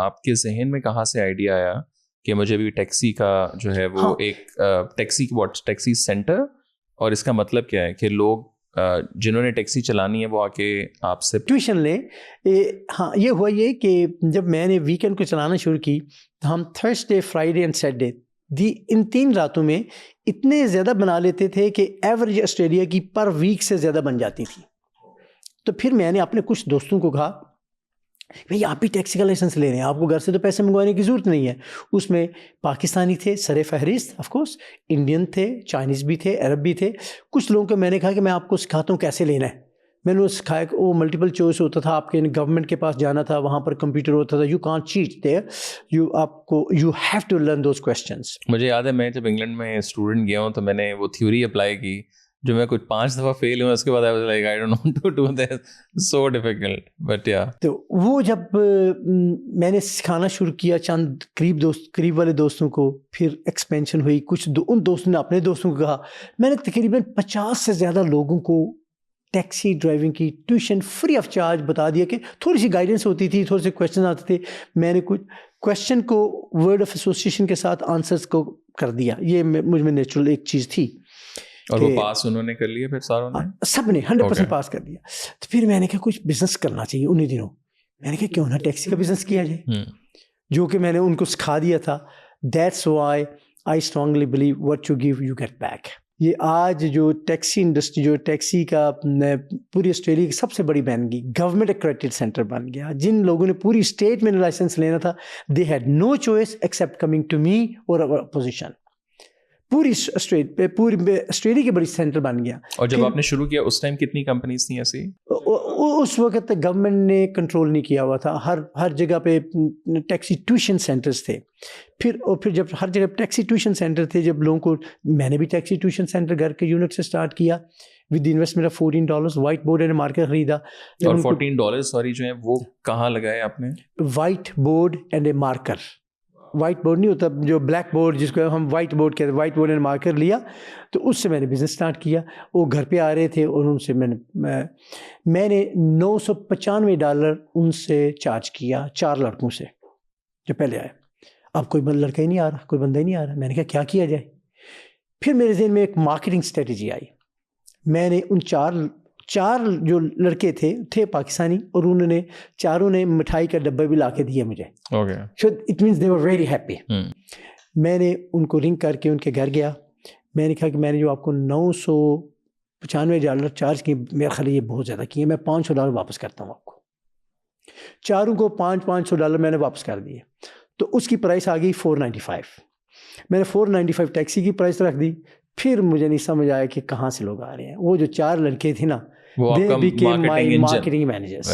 آپ کے ذہن میں کہاں سے آئیڈیا آیا کہ مجھے بھی ٹیکسی کا جو ہے وہ ایک ٹیکسی سینٹر، اور اس کا مطلب کیا ہے کہ لوگ جنہوں نے ٹیکسی چلانی ہے وہ آ کے آپ سے ٹیوشن لیں؟ ہاں، یہ ہوا یہ کہ جب میں نے ویکینڈ کو چلانا شروع کی تو ہم تھرسڈے، فرائیڈے اینڈ سیٹرڈے ان 3 راتوں میں اتنے زیادہ بنا لیتے تھے کہ ایوریج آسٹریلیا کی پر ویک سے زیادہ بن جاتی تھی. تو پھر میں نے اپنے کچھ دوستوں کو کہا بھئی آپ بھی ٹیکسی کا لائسنس لے رہے ہیں، آپ کو گھر سے تو پیسے منگوانے کی ضرورت نہیں ہے. اس میں پاکستانی تھے سر فہرست، آف کورس انڈین تھے، چائنیز بھی تھے، عرب بھی تھے. کچھ لوگوں کو میں نے کہا کہ میں آپ کو سکھاتا ہوں کیسے لینا ہے. میں نے سکھایا کہ وہ ملٹیپل چوائس ہوتا تھا، آپ کے گورنمنٹ کے پاس جانا تھا، وہاں پر کمپیوٹر ہوتا تھا. You can't cheat there, you have to learn those questions. مجھے یاد ہے میں جب انگلینڈ میں اسٹوڈنٹ گیا ہوں تو میں نے وہ تھیوری اپلائی کی، جو میں کچھ 5 دفعہ فیل ہوا. اس کے بعد I was like I don't know to do this, so difficult, but yeah. تو وہ جب میں نے سکھانا شروع کیا چند قریب والے دوستوں کو، پھر ایکسپینشن ہوئی. کچھ ان دوستوں نے اپنے دوستوں کو کہا. میں نے تقریباً 50 سے زیادہ لوگوں کو ٹیکسی ڈرائیونگ کی ٹیوشن فری آف چارج بتا دیا، کہ تھوڑی سی گائیڈنس ہوتی تھی، تھوڑے سے کویشچن آتے تھے. میں نے کچھ کویشچن کو ورڈ آف ایسوسیشن کے ساتھ آنسرس کو کر دیا. یہ مجھ میں نیچرل ایک چیز تھی. اور وہ پاس انہوں نے کر لیا، پھر ساروں نے، سب نے 100% پاس کر دیا. تو پھر میں نے کہا کچھ بزنس کرنا چاہیے. انہیں دنوں میں نے کہا کیوں نہ ٹیکسی کا بزنس کیا جائے، جو کہ میں نے ان کو سکھا دیا تھا. That's why I strongly believe what you give you get back. یہ آج جو ٹیکسی انڈسٹری، جو ٹیکسی کا پوری آسٹریلیا کی سب سے بڑی بن گئی، گورنمنٹ ایکریڈیٹڈ سینٹر بن گیا. جن لوگوں نے پوری اسٹیٹ میں لائسنس لینا تھا، they had no choice except coming to me اور اپوزیشن. پوری آسٹریلیا کی بڑی سینٹر بن گیا. اور جب آپ نے شروع کیا اس ٹائم کتنی کمپنیز تھیں ایسی؟ اس وقت گورنمنٹ نے کنٹرول نہیں کیا ہوا تھا. ہر جگہ پہ ٹیکسی ٹیوشن سینٹرز تھے. پھر جب ہر جگہ ٹیکسی ٹیوشن سینٹر تھے، جب لوگوں کو، میں نے بھی ٹیکسی ٹیوشن سینٹر گھر کے یونٹ سے اسٹارٹ کیا with investment of $14. White board and marker خریدا. اور $14 سوری جو ہے وہ کہاں لگائے آپ نے؟ White board and a marker. White board نہیں ہوتا جو بلیک بورڈ جس کو ہم وائٹ بورڈ کہتے ہیں، وائٹ بورڈ اینڈ مارکر لیا. تو اس سے میں نے بزنس اسٹارٹ کیا. وہ گھر پہ آ رہے تھے اور ان سے میں نے $995 ان سے چارج کیا 4 لڑکوں سے جو پہلے آئے. اب کوئی لڑکا ہی نہیں آ رہا، کوئی بندہ ہی نہیں آ رہا. میں نے کہا کیا کیا جائے. پھر میرے ذہن میں ایک مارکیٹنگ اسٹریٹجی آئی. میں نے ان چار جو لڑکے تھے پاکستانی، اور انہوں نے چاروں نے مٹھائی کا ڈبہ بھی لا کے دیا مجھے. So it means they were very happy. میں نے ان کو رنگ کر کے ان کے گھر گیا. میں نے کہا کہ میں نے جو آپ کو $995 چارج کیے، میرا خیال یہ بہت زیادہ کیے، میں $500 واپس کرتا ہوں آپ کو. چاروں کو $500 میں نے واپس کر دیے. تو اس کی پرائس آ گئی $495. میں نے $495 ٹیکسی کی پرائس رکھ دی. پھر مجھے نہیں سمجھ آیا کہ کہاں سے لوگ آ رہے ہیں. وہ جو 4 لڑکے تھے نا، they became my marketing managers.